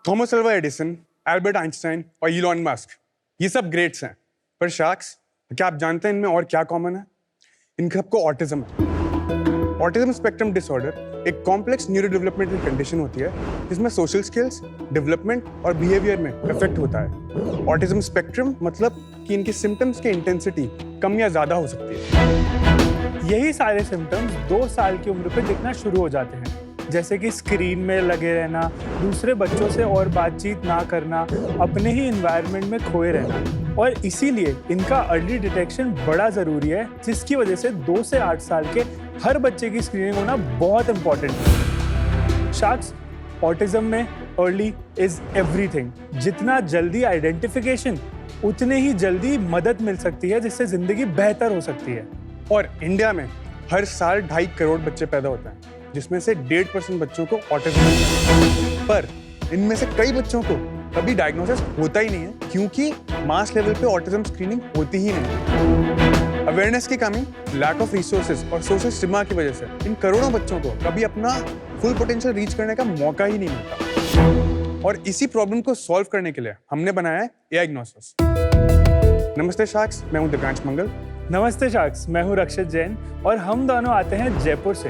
Thomas Alva Edison, Albert Einstein और Elon Musk, ये सब ग्रेट्स हैं। पर शार्क्स, क्या आप जानते हैं इनमें और क्या कॉमन है? इन सबको ऑटिज्म है। ऑटिज्म स्पेक्ट्रम डिसऑर्डर एक कॉम्प्लेक्स न्यूरो डेवलपमेंटल कंडीशन होती है जिसमें सोशल स्किल्स, डेवलपमेंट और बिहेवियर में इफेक्ट होता है। ऑटिज्म स्पेक्ट्रम मतलब कि इनके सिम्टम्स की इंटेंसिटी कम या ज्यादा हो सकती है। यही सारे सिम्टम्स 2 साल की उम्र पे दिखना शुरू हो जाते हैं, जैसे कि स्क्रीन में लगे रहना, दूसरे बच्चों से और बातचीत ना करना, अपने ही एनवायरनमेंट में खोए रहना। और इसीलिए इनका अर्ली डिटेक्शन बड़ा ज़रूरी है, जिसकी वजह से 2 से 8 साल के हर बच्चे की स्क्रीनिंग होना बहुत इंपॉर्टेंट है। शार्क्स, ऑटिज्म में अर्ली इज एवरीथिंग। जितना जल्दी आइडेंटिफिकेशन, उतने ही जल्दी मदद मिल सकती है, जिससे ज़िंदगी बेहतर हो सकती है। और इंडिया में हर साल 2.5 करोड़ बच्चे पैदा होते हैं, जिसमें से 1.5% बच्चों को ऑटिज्म है। पर इनमें से कई बच्चों को कभी डायग्नोसिस होता ही नहीं है, क्योंकि मास लेवल पे ऑटिज्म स्क्रीनिंग होती ही नहीं। अवेयरनेस की कमी, लैक ऑफ रिसोर्सेज और सोशल स्टिग्मा की वजह से इन करोड़ों बच्चों को कभी अपना फुल पोटेंशियल रीच करने का मौका ही नहीं मिलता। और इसी प्रॉब्लम को सॉल्व करने के लिए हमने बनाया है एआईग्नोसिस। नमस्ते शार्क्स, मैं हूं दिव्यांश मंगल। नमस्ते शार्क्स, मैं हूं रक्षित जैन और हम दोनों आते हैं जयपुर से।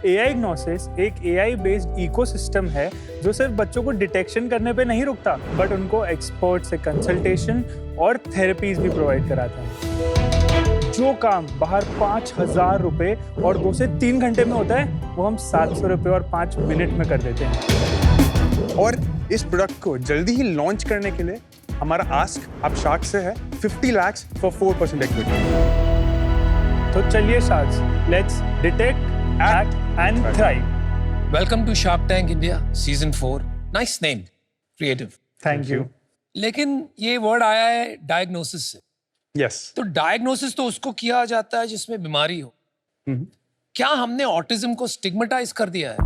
एआईग्नोसिस एक एआई बेस्ड इकोसिस्टम है जो सिर्फ बच्चों को डिटेक्शन करने पे नहीं रुकता, बट उनको एक्सपर्ट से कंसल्टेशन और थेरेपीज भी प्रोवाइड कराता है। जो काम बाहर 5,000 रुपए और 2 से 3 घंटे में होता है, वो हम 700 रुपए और 5 मिनट में कर देते हैं। और इस प्रोडक्ट को जल्दी ही लॉन्च करने के लिए हमारा आस्क आप शार्क से है 50 lakhs फॉर 4% इक्विटी। तो चलिए sharks, let's detect, act and thrive. Welcome to Shark Tank India Season 4. Nice name, creative. Thank you. लेकिन ये वर्ड आया है डायग्नोसिस से। यस। तो डायग्नोसिस तो उसको किया जाता है जिसमें बीमारी हो। क्या हमने ऑटिज्म को स्टिग्मेटाइज कर दिया है?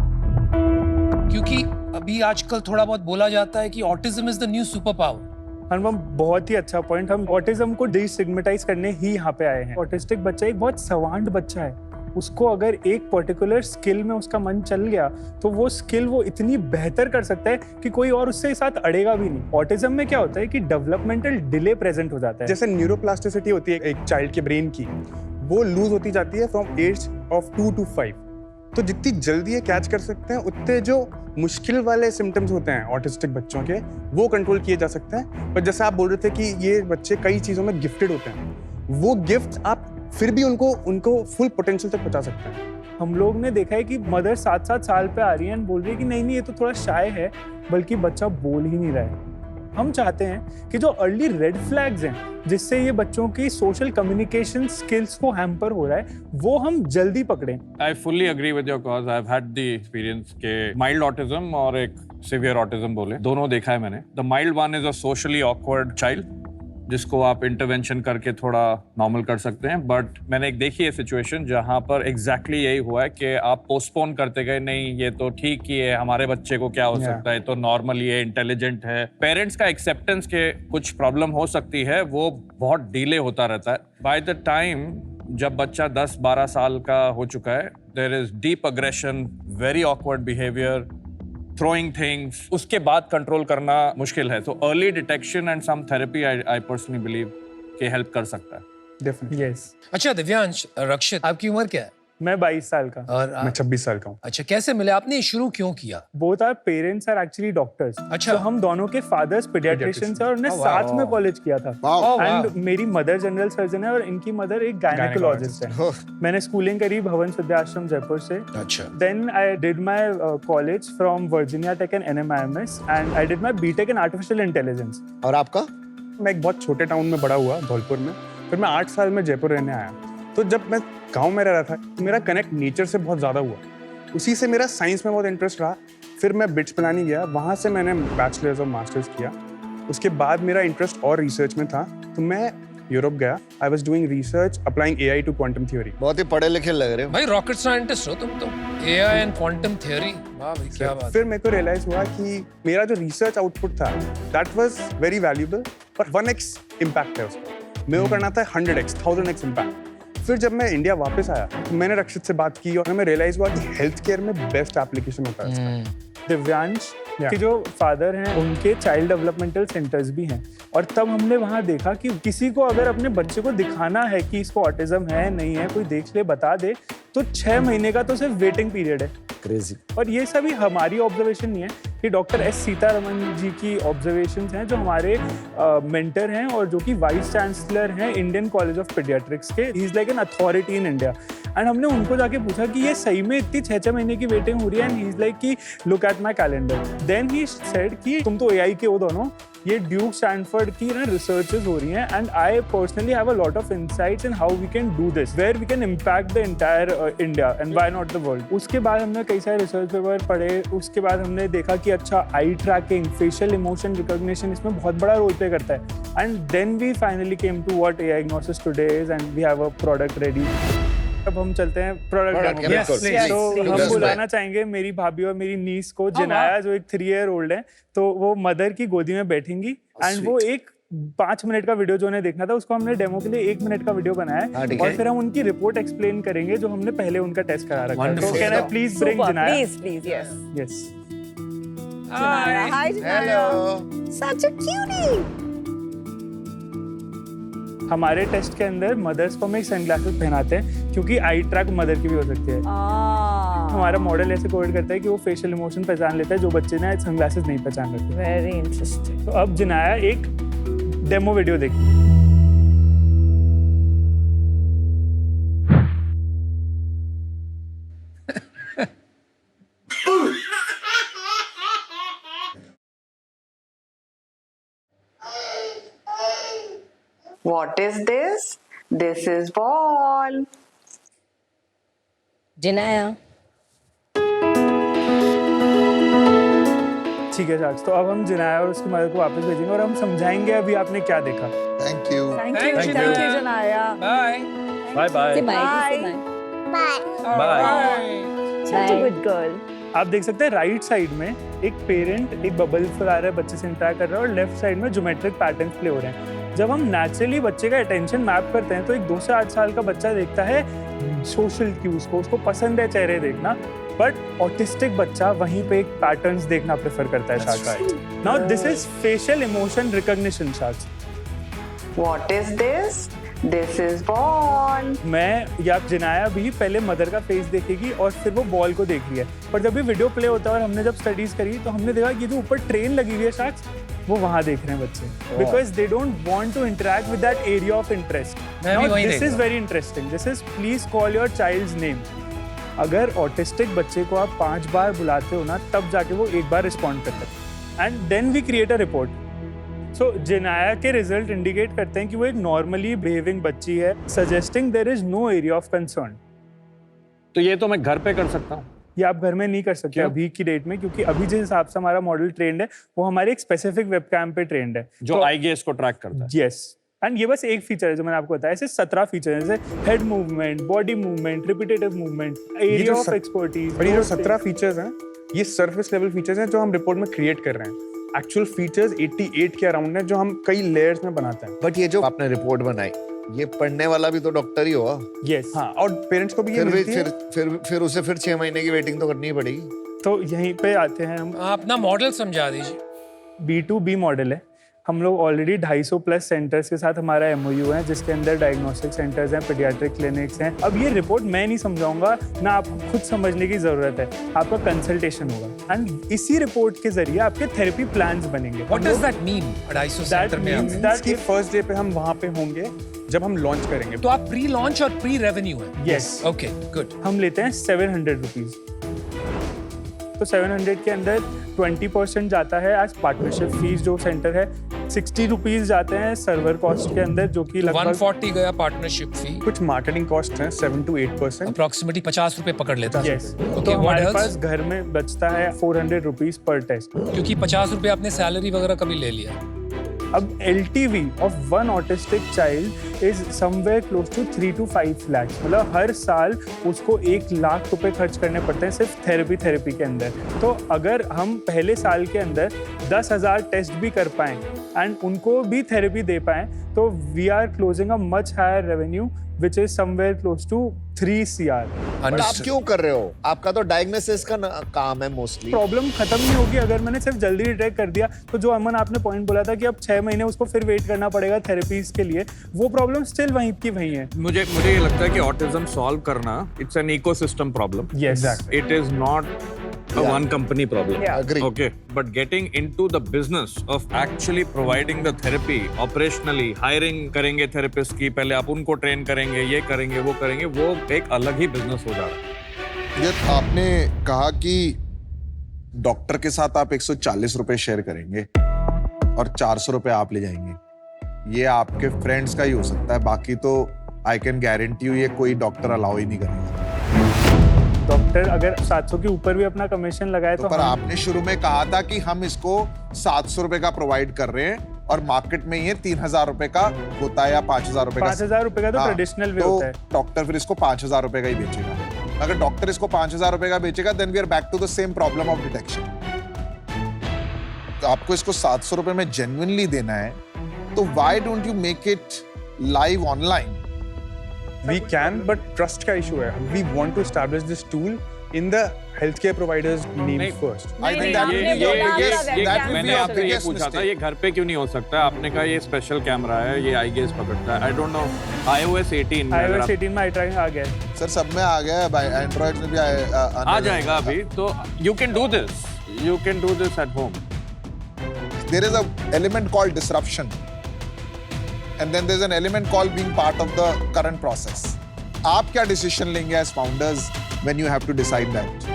क्योंकि अभी आजकल थोड़ा बहुत बोला जाता है कि autism is the new superpower. Anupam, बहुत ही अच्छा पॉइंट। हम ऑटिज्म को डिस्टिग्मेटाइज करने ही यहाँ पे आए हैं। ऑटिस्टिक बच्चा एक बहुत सवांड बच्चा है। उसको अगर एक पर्टिकुलर स्किल में उसका मन चल गया, तो वो स्किल वो इतनी बेहतर कर सकता है कि कोई और उससे साथ अड़ेगा भी नहीं। ऑटिज्म में क्या होता है कि डेवलपमेंटल डिले प्रेजेंट हो जाता है। जैसे न्यूरोप्लास्टिसिटी होती है एक चाइल्ड के ब्रेन की, वो लूज होती जाती है फ्रॉम एज ऑफ 2 to 5। तो जितनी जल्दी ये कैच कर सकते हैं, उतने जो मुश्किल वाले सिम्टम्स होते हैं ऑटिस्टिक बच्चों के, वो कंट्रोल किए जा सकते हैं। पर जैसे आप बोल रहे थे कि ये बच्चे कई चीज़ों में गिफ्टेड होते हैं, वो गिफ्ट आप फिर भी उनको फुल पोटेंशियल तक पहुंचा सकते हैं। हम लोग ने देखा है कि मदर 7-7 साल पे आ रही है और बोल रही है कि नहीं ये तो थोड़ा शाय है, बल्कि बच्चा बोल ही नहीं रहा है। हम चाहते हैं कि जो अर्ली रेड फ्लैग्स हैं, जिससे ये बच्चों की सोशल कम्युनिकेशन स्किल्स को हैम्पर हो रहा है, वो हम जल्दी पकड़ें। I fully agree with your cause. I've had the experience के mild autism और एक severe autism बोले, दोनों देखा है मैंने। The mild one is a socially awkward child, जिसको आप इंटरवेंशन करके थोड़ा नॉर्मल कर सकते हैं। बट मैंने एक देखी है सिचुएशन जहां पर एग्जैक्टली यही हुआ है कि आप पोस्टपोन करते गए, नहीं ये तो ठीक ही है, हमारे बच्चे को क्या हो सकता है, तो नॉर्मल ही है, इंटेलिजेंट है। पेरेंट्स का एक्सेप्टेंस के कुछ प्रॉब्लम हो सकती है, वो बहुत डिले होता रहता है। बाय द टाइम जब बच्चा 10-12 साल का हो चुका है, there is deep aggression, very awkward behaviour, throwing things, उसके बाद कंट्रोल करना मुश्किल है। तो early detection and some therapy I personally believe कि हेल्प कर सकता है। डेफिनेटली। यस। अच्छा दिव्यांश, रक्षित, आपकी उम्र क्या है? मैं 22 साल का। और मैं 26 साल का हूँ। अच्छा, कैसे मिले? आपने शुरू क्यों किया? Both are parents are actually doctors. अच्छा। तो हम दोनों के फादर्स पीडियाट्रिशियंस हैं और हमने साथ में कॉलेज किया था। एंड मेरी मदर जनरल सर्जन है और इनकी मदर एक गायनेकोलॉजिस्ट है। मैंने स्कूलिंग करी भवन सिद्धाश्रम जयपुर से। अच्छा। Then I did my college from Virginia Tech and NMIMS and I did my B Tech in artificial intelligence. और आपका? मैं एक बहुत छोटे टाउन में बड़ा हुआ, धौलपुर में। फिर मैं 8 साल में जयपुर रहने आया। तो जब मैं गांव में रह रहा था, मेरा कनेक्ट नेचर से बहुत ज़्यादा हुआ। उसी से मेरा साइंस में बहुत इंटरेस्ट रहा। फिर मैं बिट्स बनाने गया, वहाँ से मैंने बैचलर्स और मास्टर्स किया। उसके बाद मेरा इंटरेस्ट और रिसर्च में था, तो मैं यूरोप गया। I was doing research applying AI to quantum theory. बहुत ही पढ़े लिखे लग रहे हो भाई, रॉकेट साइंटिस्ट हो तुम तो। AI एंड क्वांटम थ्योरी, वाह भाई क्या बात। फिर मेरे को रियलाइज हुआ कि मेरा जो रिसर्च आउटपुट था, दैट वाज वेरी वैल्यूएबल, पर 1x इम्पैक्ट है उसका। मेरे को करना था 100x, 1000x इम्पैक्ट। फिर जब मैं इंडिया वापस आया, तो मैंने रक्षित से बात की और हमें रियलाइज हुआ कि हेल्थ केयर में बेस्ट एप्लीकेशन होता है इसका। दिव्यांश, कि जो फादर हैं उनके चाइल्ड डेवलपमेंटल सेंटर्स भी हैं, और तब हमने वहाँ देखा कि किसी को अगर अपने बच्चे को दिखाना है कि इसको ऑटिज्म है नहीं है, कोई देख ले बता दे, तो 6 महीने का तो सिर्फ वेटिंग पीरियड है। क्रेजी। और ये सभी हमारी ऑब्जर्वेशन नहीं है, कि डॉक्टर एस सीतारमन जी की ऑब्जर्वेशंस हैं, जो हमारे मेंटर हैं और जो कि वाइस चांसलर हैं इंडियन कॉलेज ऑफ पीडियाट्रिक्स के। ही is like an authority in India. And हमने उनको जाके पूछा कि ये सही में इतनी 6 महीने की वेटिंग हो रही है? एंड ही इज लाइक कि look at my calendar. Then he said कि तुम तो एआई के हो दोनों, ये ड्यूक स्टैनफोर्ड की ना रिसर्चेस हो रही हैं, and I personally have a lot of insights in how we can do this, where we can impact the entire India and why not the world. उसके बाद हमने कई सारे रिसर्च पेपर पढ़े। उसके बाद हमने देखा कि अच्छा, eye tracking, facial emotion recognition इसमें बहुत बड़ा रोल प्ले करता है। And then we finally came to what AIgnosis today is, and we have a product ready. अब हम चलते हैं प्रोडक्ट डेमो। Yes, please. तो हम बुलाना चाहेंगे मेरी भाभी और मेरी नीस को, जिनाया जो एक 3 year old है। तो वो मदर की गोदी में बैठेंगी, एंड वो एक 5 मिनट का वीडियो जो उन्हें देखना था, उसको हमने डेमो के लिए 1 मिनट का वीडियो बनाया है, और फिर हम उनकी रिपोर्ट एक्सप्लेन करेंगे जो हमने पहले उनका टेस्ट करा रखा है। तो can I please bring Jinaya? Please, yes. Yes. Hi, Janaya. Such a cutie. हमारे टेस्ट के अंदर मदर्स को हम एक सनग्लासेस पहनाते हैं, क्योंकि आई ट्रैक मदर की भी हो सकती है। हमारा मॉडल ऐसे कोड करता है कि वो फेशियल इमोशन पहचान लेता है जो बच्चे ने सनग्लासेस नहीं पहचान रखते। Very interesting. तो अब जिनाया एक डेमो वीडियो देखी। What is this? This is ball. Janaya. ठीक है साक्ष, तो अब हम जिनाया और उसकी मदर को वापस भेजेंगे और हम समझाएंगे अभी आपने क्या देखा। Thank you. Thank you, Janaya. Bye. Bye bye Say bye. Bye. Such a good girl. आप देख सकते हैं राइट साइड में एक पेरेंट एक बबल फुला रहा है, बच्चे से इंटरेक्ट कर रहा है, और लेफ्ट साइड में ज्योमेट्रिक पैटर्न्स प्ले हो रहे हैं। जब हम नेचुरली बच्चे का अटेंशन मैप करते हैं तो एक 2 से 8 साल का बच्चा देखता है सोशल क्यूज को, उसको पसंद है चेहरे देखना, बट ऑटिस्टिक बच्चा वहीं पे एक पैटर्न्स देखना प्रेफर करता है। शायद now this is facial emotion recognition. शायद What is this? This is ball. मैं या जिनाया भी पहले मदर का फेस देखेगी और फिर वो बॉल को देख रही है, पर जब भी वीडियो प्ले होता है और हमने जब स्टडीज करी तो हमने देखा कि जो ऊपर ट्रेन लगी हुई है शायद वो वहाँ देख रहे हैं बच्चे, because they don't want to interact with that area of interest. मैं भी वही दिस देख is very interesting. This is please call your child's name. अगर ऑटिस्टिक बच्चे को आप 5 बार बुलाते हो ना, तब जाके वो 1 बार रिस्पॉन्ड करता है, and then we create a report. So Jinaya के रिजल्ट इंडिकेट करते हैं कि वो एक नॉर्मली बिहेविंग बच्ची है, suggesting there is no area of concern. तो ये तो मैं घर पे कर सकता हूँ? ये आप घर में नहीं कर सकते क्यों? अभी की डेट में, क्योंकि अभी जिस हिसाब से हमारा मॉडल ट्रेंड है वो हमारे एक स्पेसिफिक वेबकैम पे ट्रेंड है जो आई गेस को ट्रैक करता है। यस, एंड ये बस एक फीचर है जो मैंने आपको बताया। ऐसे 17 फीचर हैं, जैसे head movement, body movement, repetitive movement, area of expertise. और ये जो 17 फीचर्स हैं, ये सरफेस लेवल फीचर्स हैं जो हम रिपोर्ट में क्रिएट कर रहे हैं। एक्चुअल फीचर्स 88 के अराउंड हैं जो हम कई लेयर्स में बनाते हैं। बट ये जो आपने रिपोर्ट बनाई, ये पढ़ने वाला भी तो डॉक्टर ही होगा। यस, हाँ, और पेरेंट्स को भी ये मिलती है। फिर उसे 6 महीने की वेटिंग तो करनी ही पड़ेगी। तो यहीं पे आते हैं हम। आप अपना मॉडल समझा दीजिए। B2B मॉडल है। हम लोग ऑलरेडी 250 प्लस सेंटर्स के साथ हमारा MOU है, जिसके अंदर डायग्नोस्टिक सेंटर्स हैं, पीडियाट्रिक क्लिनिक्स हैं। अब ये रिपोर्ट मैं नहीं समझाऊंगा ना, आपको खुद समझने की जरूरत है, आपका कंसल्टेशन होगा, एंड इसी रिपोर्ट के जरिए आपके थेरेपी प्लान्स बनेंगे। What does that mean? 250 centre में means आप that कि फर्स्ट डे पे हम वहाँ पे होंगे जब हम लॉन्च करेंगे। तो आप प्री लॉन्च और प्री रेवेन्यू है। Yes, okay, good. हम लेते हैं 700 रुपीज। तो 700 के अंदर 20% जाता है एज पार्टनरशिप फीस जो सेंटर है, 60 रुपीज जाते हैं सर्वर कॉस्ट के अंदर, जो कि लगभग 140 गया पार्टनरशिप फी। कुछ मार्केटिंग कॉस्ट हैं 7 to 8%। अप्रोक्सीमेटली 50 रुपए पकड़ लेता है। यस, Okay, तो what हमारे else? पास घर में बचता है 400 रुपीज पर टेस्ट। क्योंकि 50 रुपए आपने सैलरी वगैरह कभी ले लिया। अब LTV of one autistic child is somewhere close to 3 to 5 lakh. मतलब हर साल उसको 1 लाख रुपए खर्च करने पड़ते हैं सिर्फ थेरेपी के अंदर। तो अगर हम पहले साल के अंदर 10,000 टेस्ट भी कर पाएं एंड उनको भी थेरेपी दे पाएं, तो we are closing a much higher revenue which is somewhere close to 3 CR। But आप क्यों कर रहे हो? आपका तो डायग्नोसिस का काम है मोस्टली। प्रॉब्लम खत्म नहीं होगी अगर मैंने सिर्फ जल्दी डिटेक्ट कर दिया। तो जो अमन आपने पॉइंट बोला था कि अब 6 महीने उसको फिर वेट करना पड़ेगा थेरेपीज के लिए, वो प्रॉब्लम स्टिल वहीं की वहीं है। मुझे ये लगता है कि ऑटिज्म सॉल्व करना it's an ecosystem problem. Yes. It is not a one company problem. Yeah. Agree. Okay, but getting into the business of actually providing the therapy operationally, hiring करेंगे therapist की, पहले आप उनको train करेंगे, ये करेंगे, वो करेंगे, वो एक अलग ही business हो जा रहा है। ये आपने कहा कि डॉक्टर के साथ आप 140 रुपए शेयर करेंगे और 400 रुपए आप ले जाएंगे। ये आपके फ्रेंड्स का ही हो सकता है, बाकी तो आई कैन गारंटी यू ये कोई डॉक्टर अलाउ ही नहीं करेगा। डॉक्टर अगर 700 के ऊपर भी अपना कमीशन लगाए तो पर आपने शुरू में कहा था कि हम इसको 700 रुपए का प्रोवाइड कर रहे हैं और मार्केट में ये 3000 रुपए का होता है या 5000 रुपए का। 5000 रुपए का तो ट्रेडिशनल वे होता है। डॉक्टर फिर इसको 5000 रुपए का ही बेचेगा। अगर डॉक्टर इसको 5000 रुपए का बेचेगा then we are back to the same problem of detection. तो आपको इसको 700 रुपए में जेन्युइनली देना है, तो why don't you make it live online? We can, but trust का issue है. We want to establish this tool in the healthcare providers' name first. I think that आपने will be बोला your था biggest, that will मैंने be your आपसे ये biggest पूछा था, mistake. ये घर पे क्यों नहीं हो सकता? आपने कहा ये स्पेशल कैमरा है, ये आई गेस पकड़ता है। आई डोंट नो iOS 18 में अगर iOS आप- 18 में आई ट्रैकिंग आ गया है। सर सब में आ गया है भाई, एंड्रॉइड में भी आ जाएगा अभी, तो you can do this. You can do this at home. There is a element called disruption, and then there's an element called being part of the current process. आप क्या डिसीजन लेंगे as founders when you have to decide that?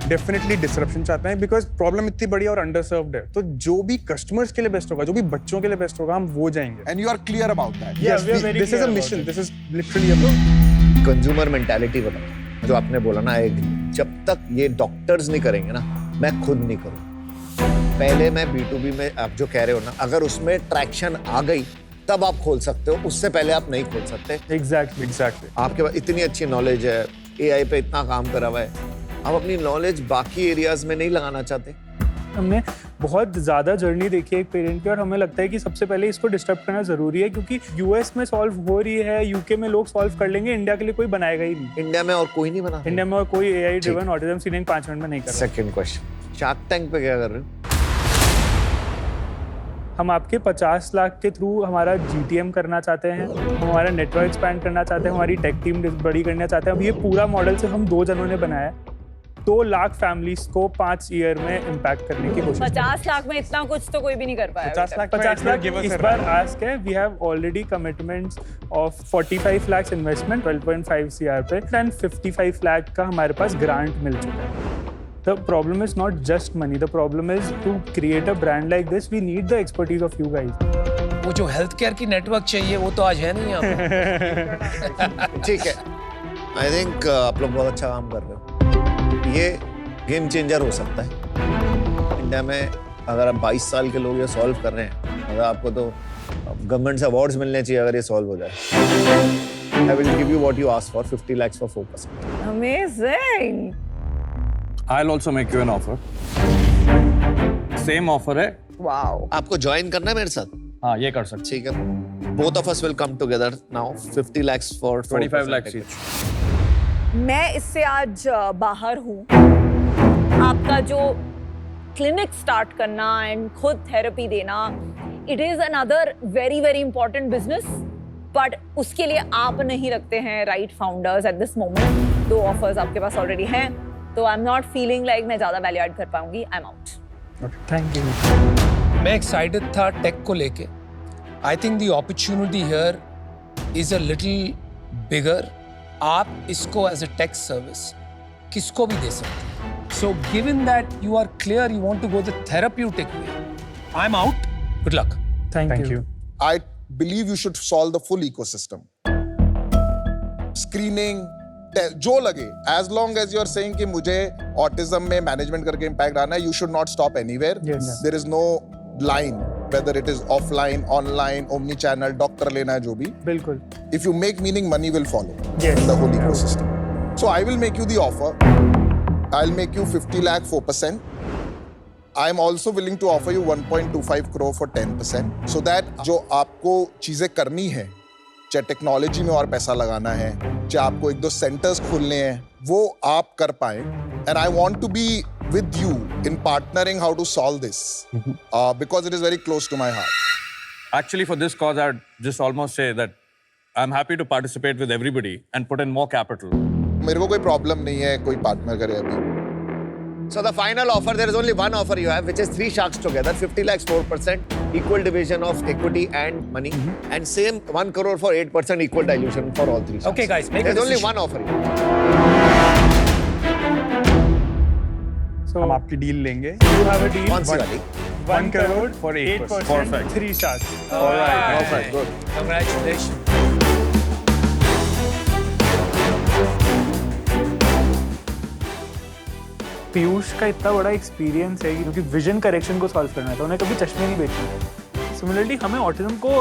Definitely disruption चाहते हैं because problem इतनी बड़ी और underserved है। तो जो भी कस्टमर्स के लिए बेस्ट होगा, जो भी बच्चों के लिए बेस्ट होगा, हम वो जाएंगे। And you are clear about that? Yeah, we are very this is a clear about mission, it. This is literally a consumer mentality बताओ, जो आपने बोला ना, एक जब तक ये डॉक्टर्स नहीं करेंगे ना, मैं खुद नहीं करूँ। पहले मैं B2B में आप जो कह रहे हो ना, अगर उसमें ट्रैक्शन आ गई तब आप खोल सकते हो, उससे पहले आप नहीं खोल सकते। एग्जैक्टली। आपके पास इतनी अच्छी नॉलेज है, AI पे इतना काम करा हुआ है, आप अपनी नॉलेज बाकी एरियाज में नहीं लगाना चाहते? हमने बहुत ज़्यादा जर्नी देखी है एक पेरेंट की, और हमें लगता है कि सबसे पहले इसको डिस्टर्ब करना ज़रूरी है, क्योंकि US में सॉल्व हो रही है, UK में लोग सॉल्व कर लेंगे, इंडिया के लिए कोई बनाएगा ही नहीं। इंडिया में और कोई नहीं बना। इंडिया में और कोई AI driven autism screening 5 minute में नहीं कर रहा। सेकंड क्वेश्चन, शार्क टैंक पे क्या कर रहे हो? हम आपके 50 लाख के थ्रू हमारा GTM करना चाहते हैं, हम हमारा नेटवर्क एक्सपैंड करना चाहते हैं, हमारी टेक टीम बड़ी करना चाहते हैं। अब ये पूरा मॉडल सिर्फ हम 2 जनों ने बनाया है। 2 लाख फैमिलीज को 5 ईयर में इम्पैक्ट करने की कोशिश। 50 लाख में इतना कुछ तो कोई भी नहीं कर पाया। 50 लाख 50 लाख इस बार आस्क है। We have already commitments of 45 lakh investment 12.5 CR पे, एंड 55 लाख का हमारे पास ग्रांट मिल चुका है। The problem is not just money. The problem is to create a brand like this, we need the expertise of you guys. वो जो health care की network चाहिए वो तो आज है नहीं यहाँ पे। ठीक है, आई थिंक आप लोग बहुत अच्छा काम कर रहे हो। ये गेम चेंजर हो सकता है इंडिया में। अगर आप 22 साल के लोग ये सॉल्व कर रहे हैं, अगर आपको तो गवर्नमेंट से अवार्ड्स मिलने चाहिए अगर ये सॉल्व हो जाए। I will give you what you asked for, 50 lakhs for 4%. Amazing. I'll also make you an offer. Same offer है। Wow. आपको ज्वाइन करना है मेरे साथ? हाँ, ये कर सकते। ठीक है, both of us will come together now. 50 lakhs for 25 lakhs each. मैं इससे आज बाहर हूँ। आपका जो क्लिनिक स्टार्ट करना एंड खुद थेरेपी देना, it is another very very important business, but उसके लिए आप नहीं रखते हैं right founders at this moment. 2 offers आपके पास ऑलरेडी हैं, तो I am not feeling like मैं ज्यादा वैल्यू ऐड कर पाऊंगी। आई एम आउट। Thank you. मैं एक्साइटेड था टेक को लेके। I think the opportunity here is a little bigger. आप इसको एज अ टेक सर्विस किसको भी दे सकते हैं। So given that you are clear you want to go the therapeutic way, I am out. Good luck. Thank you. I believe you should solve the full ecosystem. Screening, जो लगे, as long as you are saying कि मुझे autism में management करके impact आना है, you should not stop anywhere. Yes. There is no line, whether it is offline, online, omni-channel, doctor लेना है जो भी. बिल्कुल। If you make meaning, money will follow. Yes. The whole ecosystem. So I will make you the offer. I'll make you 50 lakh 4%. I am also willing to offer you 1.25 crore for 10%, so that जो आपको चीजें करनी है, चाहे technology में और पैसा लगाना है, चाहे आपको 1-2 सेंटर्स खोलने हैं, वो आप कर पाए. And I want to be with you in partnering how to solve this, because it is very close to my heart. Actually, for this cause, I'd just almost say that I'm happy to participate with everybody and put in more capital. मेरे को कोई problem नहीं है कोई partner करे अभी. So the final offer, there is only one offer you have, which is 3 sharks together, 50 lakhs 4%, equal division of equity and money, and same 1 crore for 8% equal dilution for all 3 sharks. Okay, guys, make a There's only decision. one offer. You So हम आपकी deal लेंगे. you have a deal. कौन सी वाली? 1 crore for 8%. 8%, 3 sharks. All right. Perfect, good. Congratulations. Piyush का इतना बड़ा experience है क्योंकि विजन करेक्शन को सॉल्व करना था, उन्हें कभी चश्मे नहीं बेचने. सिमिलरली हमें ऑटिज्म को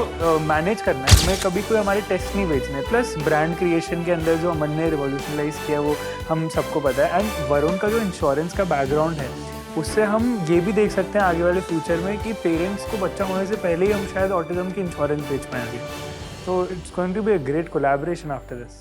मैनेज करना है, हमें कभी कोई हमारे टेस्ट नहीं बेचने. प्लस ब्रांड क्रिएशन के अंदर जो अमन ने रिवोल्यूशनलाइज किया वो हम सबको पता है. एंड वरुण का जो इंश्योरेंस का बैकग्राउंड है उससे हम ये भी देख सकते हैं आगे वाले फ्यूचर में कि पेरेंट्स को बच्चा होने से पहले ही हम शायद ऑटिज्म की इंश्योरेंस बेच पाएंगे. तो it's going to be a great collaboration after this.